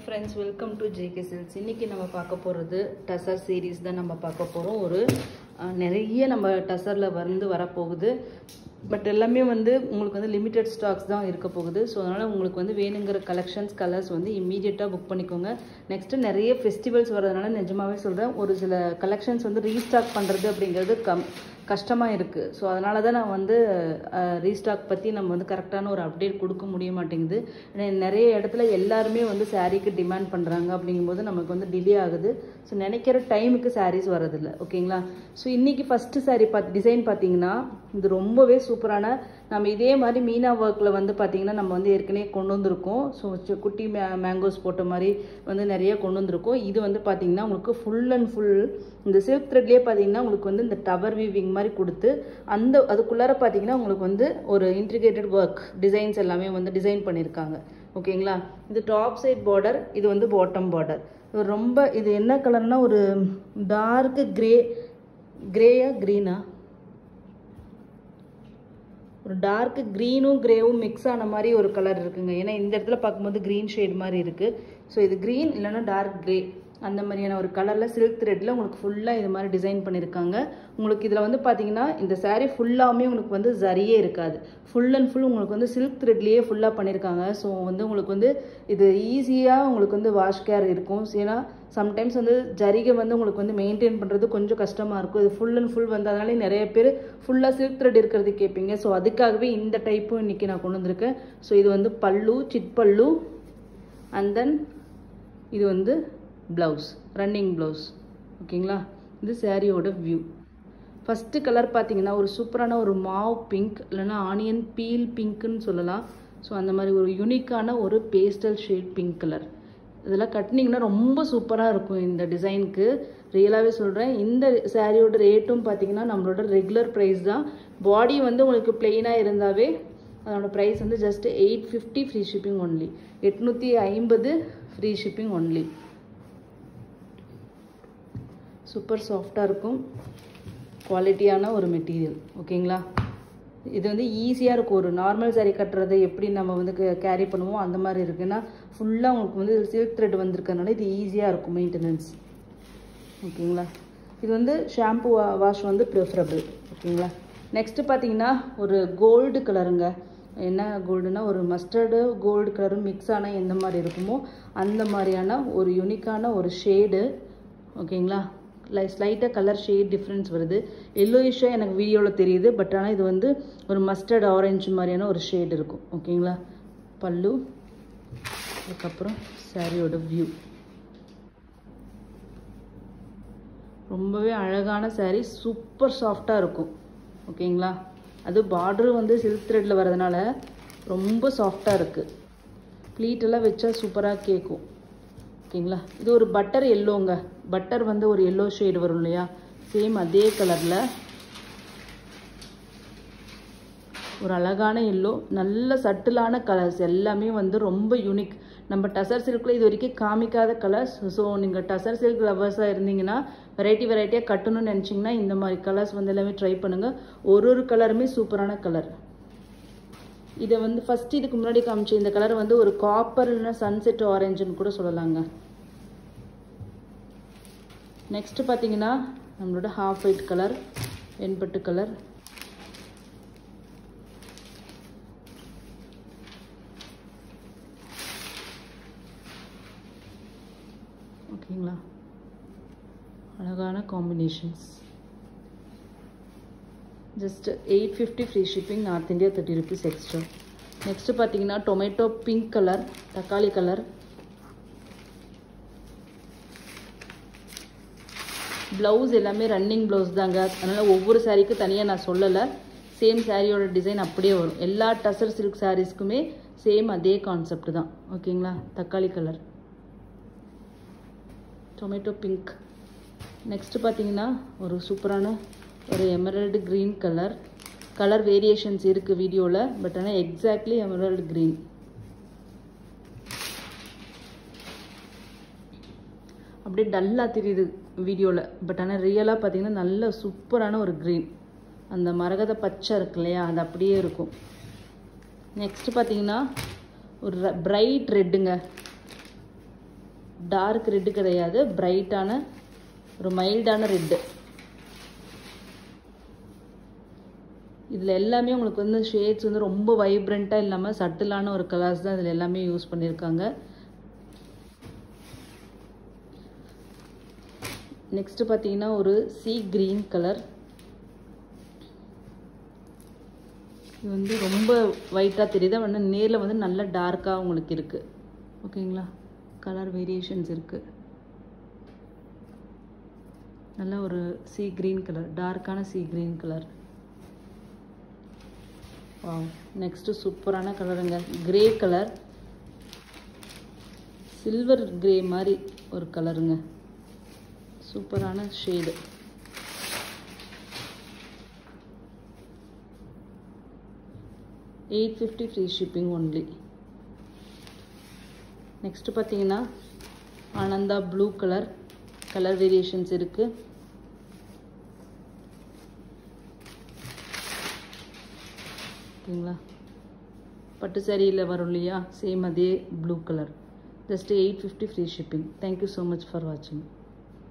friends, welcome to JK Silks. இன்னைக்கு நம்ம பார்க்க போறது டசர் சீரிஸ் தான் நம்ம பார்க்க போறோம். ஒரு நிறைய நம்ம டசர்ல வர போகுது. பட் எல்லாமே வந்து உங்களுக்கு வந்து லிமிட்டட் ஸ்டாக்ஸ் தான் இருக்க போகுது. ஸோ அதனால் உங்களுக்கு வந்து வேணுங்கிற கலெக்ஷன்ஸ் கலர்ஸ் வந்து இம்மீடியட்டாக புக் பண்ணிக்கோங்க. நெக்ஸ்ட்டு நிறைய ஃபெஸ்டிவல்ஸ் வரதுனால நிஜமாகவே சொல்கிறேன், ஒரு சில கலெக்ஷன்ஸ் வந்து ரீஸ்டாக் பண்ணுறது அப்படிங்கிறது கஷ்டமாக இருக்குது. ஸோ அதனால தான் நான் வந்து ரீஸ்டாக் பற்றி நம்ம வந்து கரெக்டான ஒரு அப்டேட் கொடுக்க முடிய மாட்டேங்குது. நிறைய இடத்துல எல்லாருமே வந்து சாரீக்கு டிமாண்ட் பண்ணுறாங்க. அப்படிங்கும்போது நமக்கு வந்து டிலே ஆகுது. ஸோ நினைக்கிற டைமுக்கு சாரீஸ் வரதில்லை. ஓகேங்களா? ஸோ இன்றைக்கி ஃபஸ்ட்டு சாரீ டிசைன் பார்த்தீங்கன்னா இது ரொம்பவே சூப்பரான, நம்ம இதே மாதிரி மீனா ஒர்க்கில் வந்து பார்த்திங்கன்னா நம்ம வந்து ஏற்கனவே கொண்டு வந்திருக்கோம். ஸோ குட்டி மேங்கோஸ் போட்ட மாதிரி வந்து நிறைய கொண்டு வந்திருக்கோம். இது வந்து பார்த்திங்கன்னா உங்களுக்கு ஃபுல் அண்ட் ஃபுல் இந்த சில்க் த்ரெட்லேயே பார்த்திங்கன்னா உங்களுக்கு வந்து இந்த டவர் வீவிங் மாதிரி கொடுத்து அதுக்குள்ளார பார்த்திங்கன்னா உங்களுக்கு வந்து ஒரு இன்ட்ரிகேட்டட் ஒர்க் டிசைன்ஸ் எல்லாமே வந்து டிசைன் பண்ணியிருக்காங்க. ஓகேங்களா? இது டாப் சைட் பார்டர், இது வந்து பாட்டம் பார்டர். ரொம்ப இது என்ன கலர்னா ஒரு டார்க் கிரேயா க்ரீனா, ஒரு டார்க் க்ரீனும் கிரேவும் மிக்ஸ் ஆன மாதிரி ஒரு கலர் இருக்குங்க. ஏன்னா இந்த இடத்துல பார்க்கும்போது க்ரீன் ஷேட் மாதிரி இருக்குது. ஸோ இது க்ரீன் இல்லைன்னா டார்க் கிரே அந்த மாதிரியான ஒரு கலரில் சில்க் த்ரெட்டில் உங்களுக்கு ஃபுல்லாக இது மாதிரி டிசைன் பண்ணியிருக்காங்க. உங்களுக்கு இதில் வந்து பார்த்தீங்கன்னா இந்த சாரீ ஃபுல்லாகவுமே உங்களுக்கு வந்து ஜரியே இருக்காது. ஃபுல் அண்ட் ஃபுல் உங்களுக்கு வந்து சில்க் த்ரெட்லேயே ஃபுல்லாக பண்ணியிருக்காங்க. ஸோ வந்து உங்களுக்கு வந்து இது ஈஸியாக உங்களுக்கு வந்து வாஷ் கேர் இருக்கும். ஏன்னா சம்டைம்ஸ் வந்து ஜரிகை வந்து உங்களுக்கு வந்து மெயின்டைன் பண்ணுறது கொஞ்சம் கஷ்டமாக இருக்கும். இது ஃபுல் அண்ட் ஃபுல் வந்து அதனாலே நிறைய பேர் ஃபுல்லாக சில்க் த்ரெட் இருக்கிறது கேட்பீங்க. ஸோ அதுக்காகவே இந்த டைப்பும் இன்றைக்கி நான் கொண்டு வந்திருக்கேன். ஸோ இது வந்து பல்லு, சிட் பல்லு, அண்ட் தென் இது வந்து ப்ளவுஸ், ரன்னிங் ப்ளவுஸ். ஓகேங்களா? இது சாரியோட வியூ. ஃபஸ்ட்டு கலர் பார்த்தீங்கன்னா ஒரு சூப்பரான ஒரு மாவ் பிங்க் இல்லைன்னா ஆனியன் பீல் பிங்க்குன்னு சொல்லலாம். ஸோ அந்த மாதிரி ஒரு யூனிக்கான ஒரு பேஸ்டல் ஷேட் பிங்க் கலர். இதெல்லாம் கட்டினீங்கன்னா ரொம்ப சூப்பராக இருக்கும் இந்த டிசைனுக்கு. ரியலாகவே சொல்கிறேன். இந்த சாரியோட ரேட்டும் பார்த்தீங்கன்னா நம்மளோட ரெகுலர் ப்ரைஸ் தான். பாடி வந்து உங்களுக்கு பிளெயினாக இருந்தாவே அதோட ப்ரைஸ் வந்து just 850 free shipping only. 850 free shipping only. Super சாஃப்டாக இருக்கும், குவாலிட்டியான ஒரு மெட்டீரியல். ஓகேங்களா? இது வந்து ஈஸியாக இருக்கும். ஒரு நார்மல் சாரீ கட்டுறதை எப்படி நம்ம வந்து கேரி பண்ணுவோம் அந்த மாதிரி இருக்குன்னா ஃபுல்லாக உங்களுக்கு வந்து சில்க் த்ரெட் வந்திருக்கனால இது ஈஸியாக இருக்கும் மெயின்டெனன்ஸ். ஓகேங்களா? இது வந்து ஷாம்பு வாஷ் வந்து ப்ரிஃபரபிள். ஓகேங்களா? நெக்ஸ்ட்டு பார்த்தீங்கன்னா ஒரு கோல்டு கலருங்க. என்ன கோல்டுனா ஒரு மஸ்டர்டு கோல்டு கலரும் மிக்ஸ் ஆனால் எந்த மாதிரி இருக்குமோ அந்த மாதிரியான ஒரு யூனிக்கான ஒரு ஷேடு. ஓகேங்களா? ஸ்லைட்டாக கலர் ஷேட் டிஃப்ரென்ஸ் வருது. எல்லோயிஷாக எனக்கு வீடியோவில் தெரியுது. பட் ஆனால் இது வந்து ஒரு மஸ்டர்ட் ஆரஞ்சு மாதிரியான ஒரு ஷேட் இருக்கும். ஓகேங்களா? பல்லு, அதுக்கப்புறம் சாரியோட வியூ. ரொம்பவே அழகான சாரீ, சூப்பர் சாஃப்டாக இருக்கும். ஓகேங்களா? அது பார்டரு வந்து சில்க் த்ரெட்டில் வரதுனால ரொம்ப சாஃப்டாக இருக்குது. ப்ளீட்டெல்லாம் வச்சா சூப்பராக கேட்கும். ஓகேங்களா? இது ஒரு பட்டர் எல்லோங்க. பட்டர் வந்து ஒரு எல்லோ ஷேடு வரும் இல்லையா, சேம் அதே கலரில் ஒரு அழகான எல்லோ. நல்ல சட்டிலான கலர்ஸ் எல்லாமே வந்து ரொம்ப யூனிக். நம்ம டசர் சில்கில் இது வரைக்கும் காமிக்காத கலர்ஸ். ஸோ நீங்கள் டசர் சில்க் லவர்ஸாக இருந்தீங்கன்னா வெரைட்டியாக கட்டணும்னு நினச்சிங்கன்னா இந்த மாதிரி கலர்ஸ் வந்து எல்லாமே ட்ரை பண்ணுங்கள். ஒரு கலருமே சூப்பரான கலர். இதை வந்து ஃபஸ்ட்டு இதுக்கு முன்னாடி காமிச்ச இந்த கலர் வந்து ஒரு காப்பர் இல்லைன்னா சன்செட் ஆரஞ்சுன்னு கூட சொல்லலாங்க. நெக்ஸ்ட்டு பார்த்தீங்கன்னா நம்மளோட ஹாஃப் ஒயிட் கலர், வெண்பட்டு கலர். ஓகேங்களா? அழகான combinations. Just 850 free shipping, north India 30 rupees extra. Next பார்த்தீங்கன்னா டொமேட்டோ பிங்க் கலர், தக்காளி கலர். ப்ளவுஸ் எல்லாமே ரன்னிங் ப்ளவுஸ் தாங்க. அதனால் ஒவ்வொரு சாரீக்கு தனியாக நான் சொல்லலை. சேம் சாரியோட டிசைன் அப்படியே வரும். எல்லா டசர் சில்க் சாரீஸ்க்குமே சேம் அதே கான்செப்ட் தான். ஓகேங்களா? தக்காளி கலர், டொமேட்டோ பிங்க். நெக்ஸ்ட்டு பார்த்தீங்கன்னா ஒரு சூப்பரான ஒரு emerald green colour. Colour variations இருக்குது வீடியோவில். பட் ஆனால் எக்ஸாக்ட்லி எமரல்டு க்ரீன். அப்படியே டல்லாக தெரியுது வீடியோவில். பட் ஆனால் ரியலாக பார்த்தீங்கன்னா நல்ல சூப்பரான ஒரு க்ரீன். அந்த மரகத பச்சை இருக்கு இல்லையா, அது அப்படியே இருக்கும். நெக்ஸ்ட்டு பார்த்தீங்கன்னா ஒரு பிரைட் ரெட்டுங்க. டார்க் ரெட்டு கிடையாது, பிரைட்டான ஒரு மைல்டான ரெட்டு. இதில் எல்லாமே உங்களுக்கு வந்து ஷேட்ஸ் வந்து ரொம்ப வைப்ரண்ட்டாக இல்லாமல் சட்டிலான ஒரு கலர்ஸ் தான் இதில் எல்லாமே யூஸ் பண்ணியிருக்காங்க. நெக்ஸ்ட் பார்த்தீங்கன்னா ஒரு சீ கிரீன் கலர். இது வந்து ரொம்ப ஒயிட்டாக தெரியுது, ஆனால் நேரில் வந்து நல்ல டார்க்காக உங்களுக்கு இருக்குது. ஓகேங்களா, கலர் வேரியேஷன்ஸ் இருக்குது. நல்ல ஒரு சீ கிரீன் கலர், டார்க்கான சீ கிரீன் கலர். நெக்ஸ்ட்டு சூப்பரான கலருங்க, கிரே கலர், சில்வர் கிரே மாதிரி ஒரு கலருங்க, சூப்பரான shade. $850 free shipping only. Next பார்த்தீங்கன்னா Ananda blue colour, colour variations இருக்குது. ஓகேங்களா, பட்டு சாரியில் வரும் இல்லையா, சேம் அதே blue colour. Just $850 free shipping. Thank you so much for வாட்சிங்.